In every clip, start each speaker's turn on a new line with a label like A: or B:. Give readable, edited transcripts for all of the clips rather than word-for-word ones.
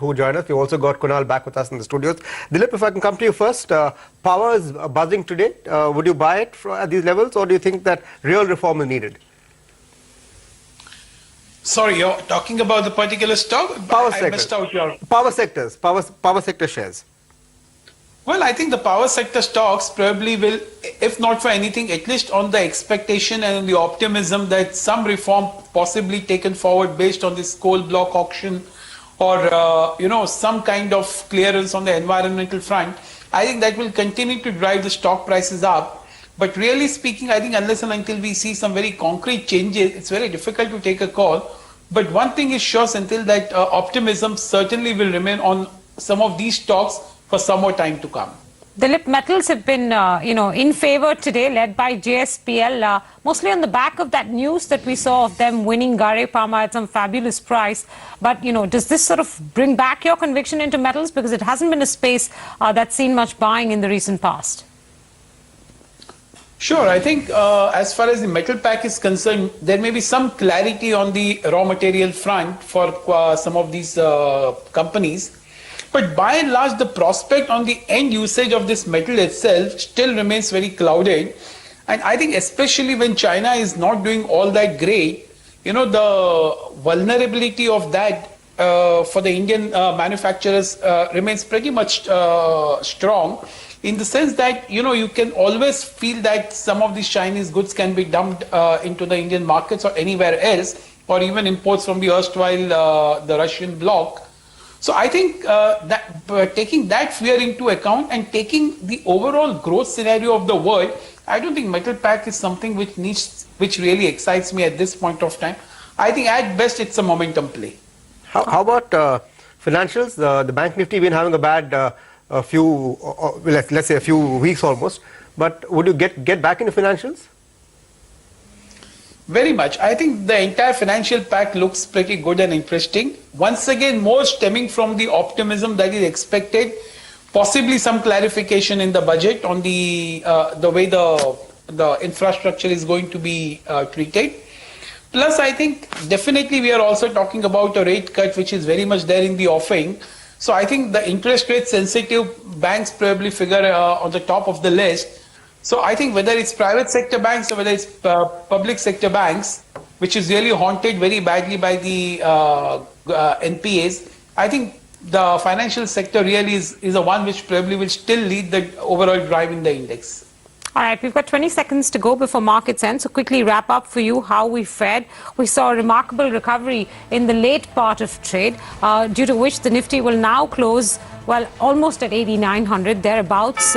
A: who joined us. We also got Kunal back with us in the studios. Dilip, if I can come to you first, power is buzzing today. Would you buy it at these levels, or do you think that real reform is needed?
B: Sorry, you're talking about the particular stock?
A: Power
B: I
A: sector.
B: missed out your...
A: Power sectors, power sector shares.
B: Well, I think the power sector stocks probably will, if not for anything, at least on the expectation and the optimism that some reform possibly taken forward based on this coal block auction or, some kind of clearance on the environmental front, I think that will continue to drive the stock prices up. But really speaking, I think unless and until we see some very concrete changes, it's very difficult to take a call. But one thing is sure, until that optimism certainly will remain on some of these stocks for some more time to come.
C: Dilip, metals have been, in favor today, led by JSPL, mostly on the back of that news that we saw of them winning Gare Pharma at some fabulous price. But, does this sort of bring back your conviction into metals? Because it hasn't been a space that's seen much buying in the recent past.
B: Sure. I think as far as the metal pack is concerned, there may be some clarity on the raw material front for some of these companies. But by and large, the prospect on the end usage of this metal itself still remains very clouded. And I think especially when China is not doing all that great, the vulnerability of that for the Indian manufacturers remains pretty much strong, in the sense that, you can always feel that some of these Chinese goods can be dumped into the Indian markets or anywhere else, or even imports from the erstwhile the Russian bloc. So I think that taking that fear into account and taking the overall growth scenario of the world, I don't think metal pack is something which really excites me at this point of time. I think at best it's a momentum play.
A: How about financials? The Bank Nifty been having a bad let's say a few weeks almost. But would you get back into financials?
B: Very much. I think the entire financial pack looks pretty good and interesting. Once again, more stemming from the optimism that is expected, possibly some clarification in the budget on the way the infrastructure is going to be treated. Plus, I think definitely we are also talking about a rate cut, which is very much there in the offing. So I think the interest rate sensitive banks probably figure on the top of the list. So I think whether it's private sector banks or whether it's public sector banks, which is really haunted very badly by the NPAs, I think the financial sector really is the one which probably will still lead the overall drive in the index.
C: All right, we've got 20 seconds to go before markets end. So quickly wrap up for you how we fared. We saw a remarkable recovery in the late part of trade, due to which the Nifty will now close, well, almost at 8,900, thereabouts.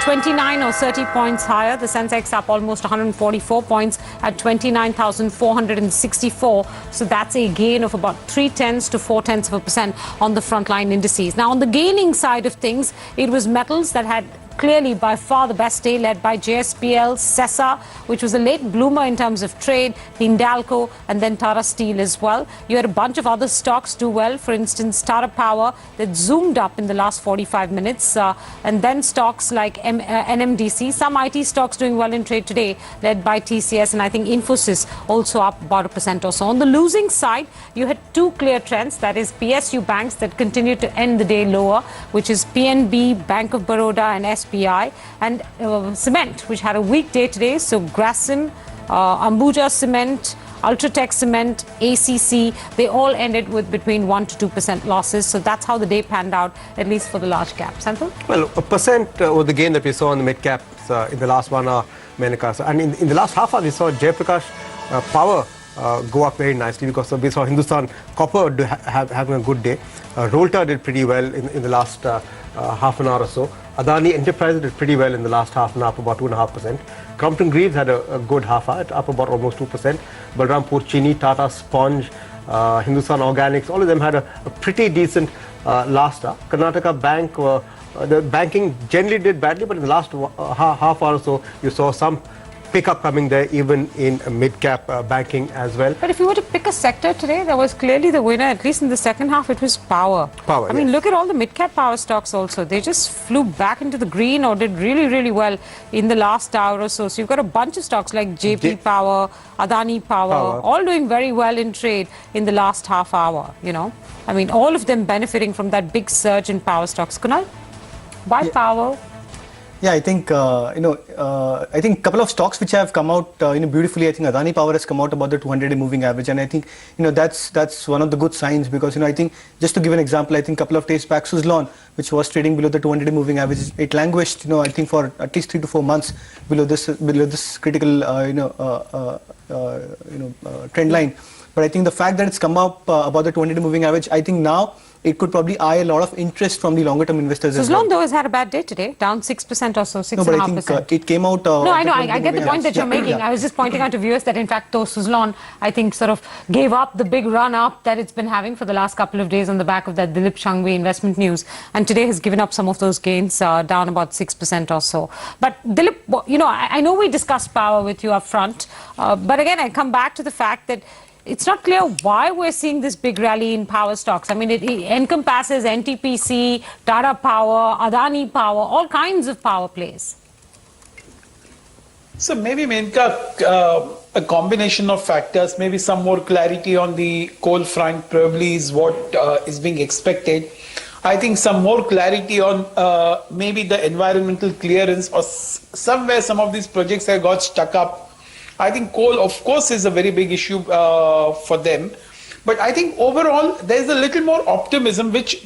C: 29 or 30 points higher. The Sensex up almost 144 points at 29,464. So that's a gain of about 0.3 to 0.4% on the frontline indices. Now, on the gaining side of things, it was metals that had clearly by far the best day, led by JSPL, Sesa, which was a late bloomer in terms of trade, Hindalco, and then Tata Steel as well. You had a bunch of other stocks do well. For instance, Tata Power that zoomed up in the last 45 minutes. And then stocks like NMDC, some IT stocks doing well in trade today, led by TCS, and I think Infosys also up about 1% or so. On the losing side, you had two clear trends. That is PSU banks that continued to end the day lower, which is PNB, Bank of Baroda, and SBI, and cement, which had a weak day today. So Grasim, Ambuja Cement, Ultratech Cement, ACC, they all ended with between 1 to 2% losses. So that's how the day panned out, at least for the large caps. Santhul?
A: Well, 1% was the gain that we saw in the mid caps in the last 1 hour, Menaka. And in the last half hour, we saw Jayaprakash Power go up very nicely, because we saw Hindustan Copper having a good day. Rolta did pretty well in the last half an hour or so. Adani Enterprises did pretty well in the last half an hour, up about 2.5%. Crompton Greaves had a good half hour, up about almost 2%. Balrampur Chini, Tata Sponge, Hindustan Organics, all of them had a pretty decent last hour. Karnataka Bank, the banking generally did badly, but in the last half hour or so, you saw some pickup coming there even in mid-cap banking as well.
C: But if you were to pick a sector today, that was clearly the winner, at least in the second half, it was power.
A: Power,
C: I mean, look at all the mid-cap power stocks also. They just flew back into the green or did really, really well in the last hour or so. So you've got a bunch of stocks like JP Power, Adani Power, all doing very well in trade in the last half hour, you know. I mean, all of them benefiting from that big surge in power stocks. Kunal, why power?
D: Yeah, I think, I think a couple of stocks which have come out, beautifully. I think Adani Power has come out about the 200-day moving average. And I think, that's one of the good signs because, I think, just to give an example, I think a couple of days back, Suzlon, which was trading below the 200-day moving average, it languished, I think for at least 3 to 4 months below this critical, trend line. But I think the fact that it's come up about the 200-day moving average, I think now it could probably eye a lot of interest from the longer-term investors as well.
C: Suzlon, though, has had a bad day today, down 6% or so, 6.5%.
D: No, but I think it came out...
C: no, I know, I get the point that you're making. I was just pointing out to viewers that, in fact, though, Suzlon, I think, sort of gave up the big run-up that it's been having for the last couple of days on the back of that Dilip Bhat investment news. And today has given up some of those gains, down about 6% or so. But, Dilip, I know we discussed power with you up front, but again, I come back to the fact that it's not clear why we're seeing this big rally in power stocks. I mean, it encompasses NTPC, Tata Power, Adani Power, all kinds of power plays.
B: So maybe, Menka, a combination of factors, maybe some more clarity on the coal front probably is what is being expected. I think some more clarity on maybe the environmental clearance or somewhere some of these projects have got stuck up. I think coal, of course, is a very big issue for them. But I think overall, there's a little more optimism, which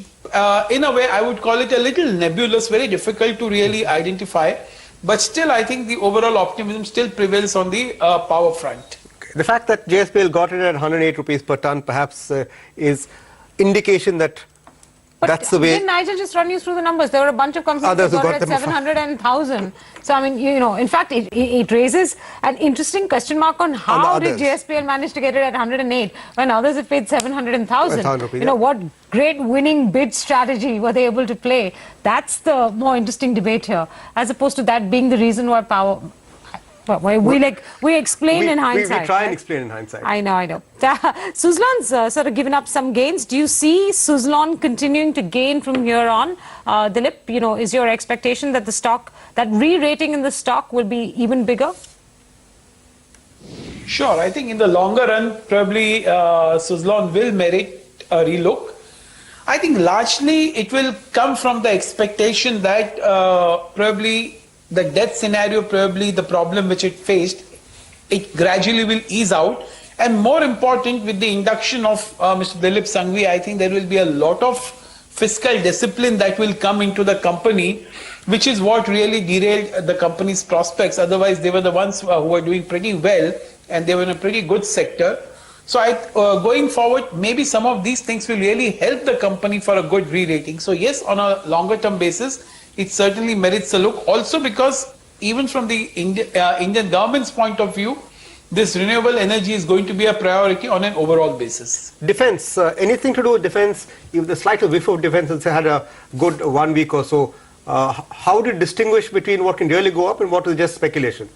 B: in a way, I would call it a little nebulous, very difficult to really identify. But still, I think the overall optimism still prevails on the power front.
A: Okay. The fact that JSPL got it at 108 rupees per ton perhaps is indication that that's the way.
C: Didn't Nigel just run you through the numbers? There were a bunch of companies that got it at 700 and 1,000. So, I mean, in fact, it raises an interesting question mark on how did JSPL manage to get it at 108 when others have paid 700 and 1,000. What great winning bid strategy were they able to play? That's the more interesting debate here, as opposed to that being the reason why power... We explain in hindsight.
A: We try and explain in hindsight.
C: I know. Suzlon's sort of given up some gains. Do you see Suzlon continuing to gain from here on? Dilip, is your expectation that the stock, that re-rating in the stock will be even bigger?
B: Sure. I think in the longer run, probably Suzlon will merit a relook. I think largely it will come from the expectation that probably the debt scenario, probably the problem which it faced, it gradually will ease out. And more important, with the induction of Mr. Dilip Sangvi, I think there will be a lot of fiscal discipline that will come into the company, which is what really derailed the company's prospects. Otherwise, they were the ones who were doing pretty well and they were in a pretty good sector. So going forward, maybe some of these things will really help the company for a good re-rating. So yes, on a longer term basis, it certainly merits a look. Also because even from the Indian government's point of view, this renewable energy is going to be a priority on an overall basis.
A: Defense, anything to do with defense, if the slight whiff of defense has had a good 1 week or so, how do you distinguish between what can really go up and what is just speculation?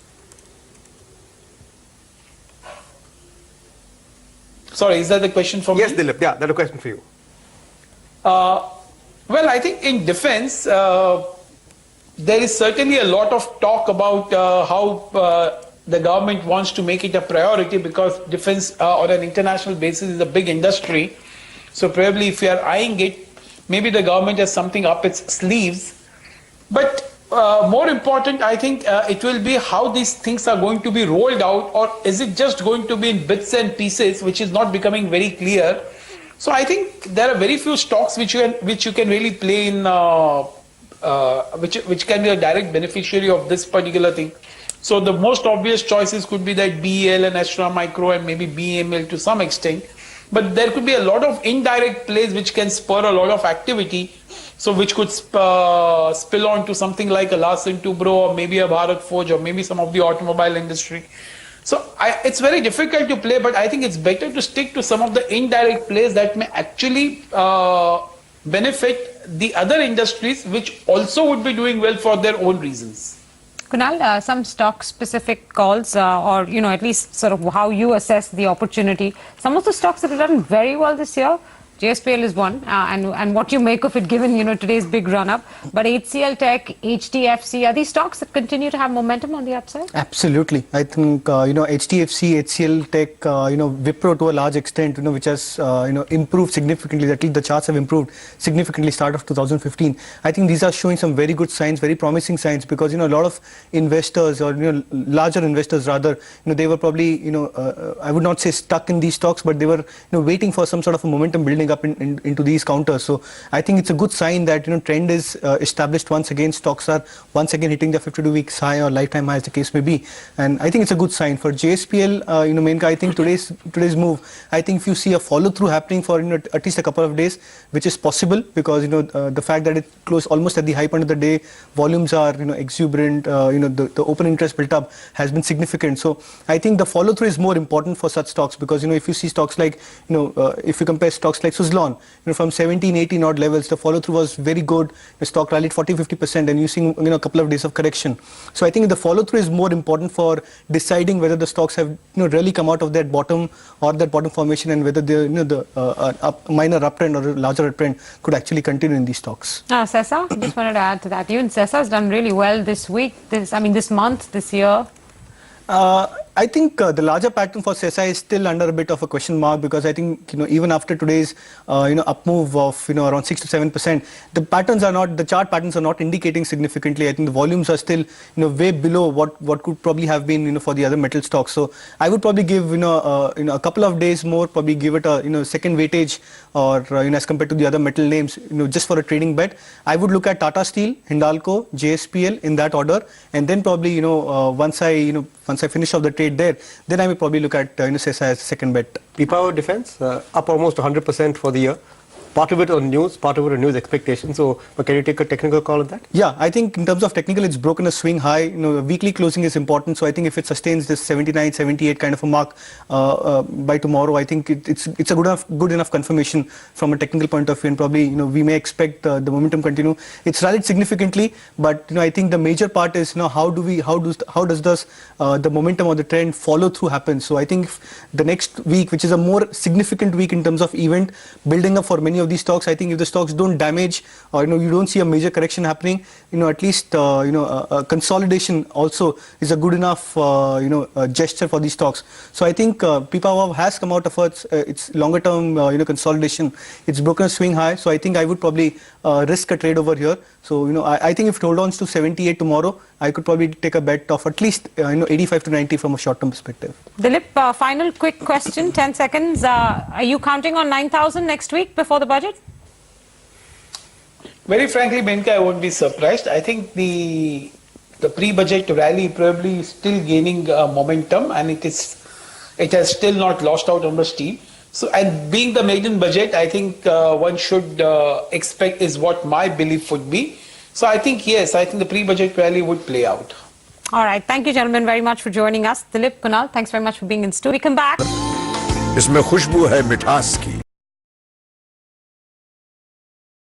B: Sorry, is that the question for me?
A: Yes, Dilip, yeah, that's a question for you.
B: Well, I think in defense, there is certainly a lot of talk about how the government wants to make it a priority because defense on an international basis is a big industry. So probably if you are eyeing it, maybe the government has something up its sleeves. But more important, I think it will be how these things are going to be rolled out, or is it just going to be in bits and pieces, which is not becoming very clear. So I think there are very few stocks which you can really play in, which can be a direct beneficiary of this particular thing. So the most obvious choices could be that BEL and Astra Micro and maybe BEML to some extent. But there could be a lot of indirect plays which can spur a lot of activity. So which could spill on to something like a Larsen Toubro or maybe a Bharat Forge or maybe some of the automobile industry. So it's very difficult to play, but I think it's better to stick to some of the indirect plays that may actually benefit the other industries which also would be doing well for their own reasons.
C: Kunal, some stock-specific calls, or at least sort of how you assess the opportunity. Some of the stocks that have done very well this year, JSPL is one, and what you make of it given today's big run-up. But HCL Tech, HDFC, are these stocks that continue to have momentum on the upside?
D: Absolutely. I think HDFC, HCL Tech, Wipro to a large extent, which has improved significantly. At least the charts have improved significantly start of 2015. I think these are showing some very good signs, very promising signs, because a lot of investors, or larger investors rather, they were probably I would not say stuck in these stocks, but they were waiting for some sort of a momentum building up into these counters. So I think it's a good sign that trend is established once again. Stocks are once again hitting their 52 weeks high or lifetime high, as the case may be, and I think it's a good sign for JSPL. Menka, I think today's move, I think if you see a follow through happening for at least a couple of days, which is possible, because the fact that it closed almost at the high point of the day, volumes are exuberant, the open interest built up has been significant. So I think the follow through is more important for such stocks, because if you see stocks like if you compare stocks like Suzlon, from 17, 18 odd levels, the follow through was very good. The stock rallied 40-50%, and using a couple of days of correction. So I think the follow through is more important for deciding whether the stocks have really come out of that bottom or that bottom formation, and whether the minor uptrend or a larger uptrend could actually continue in these stocks.
C: Sesa, just wanted to add to that. Even Sesa has done really well this week, this month, this year.
D: I think the larger pattern for Sesa is still under a bit of a question mark, because I think even after today's up move of around 6 to 7%, the chart patterns are not indicating significantly. I think the volumes are still way below what could probably have been for the other metal stocks. So I would probably give a couple of days more, probably give it a second weightage, or as compared to the other metal names, just for a trading bet. I would look at Tata Steel, Hindalco, JSPL in that order, and then probably once I finish off the trade there, then I will probably look at Sesa as a second bet.
A: Pipavav Defense up almost 100% for the year. Part of it on news, part of it on news expectations. So, can you take a technical call on that?
D: Yeah, I think in terms of technical, it's broken a swing high. Weekly closing is important. So I think if it sustains this 79, 78 kind of a mark by tomorrow, I think it's a good enough confirmation from a technical point of view, and probably we may expect the momentum continue. It's rallied significantly, but I think the major part is how does the momentum or the trend follow through happen. So I think the next week, which is a more significant week in terms of event building up for many of these stocks, I think if the stocks don't damage, or you don't see a major correction happening, at least a consolidation also is a good enough gesture for these stocks. So I think Pipavav has come out of its longer term consolidation. It's broken a swing high, so I think I would probably risk a trade over here. So I think if it holds on to 78 tomorrow, I could probably take a bet of at least 85 to 90 from a short term perspective.
C: Dilip, final quick question, 10 seconds. Are you counting on 9,000 next week before the budget?
B: Very frankly, Menka, I won't be surprised. I think the pre-budget rally probably is still gaining momentum, and it has still not lost out on the steam. So, and being the maiden budget, I think one should expect is what my belief would be. So I think, yes, I think the pre-budget rally would play out.
C: All right. Thank you, gentlemen, very much for joining us. Dilip, Kunal, thanks very much for being in studio. We come back.
E: इसमें खुशबू है मिठास की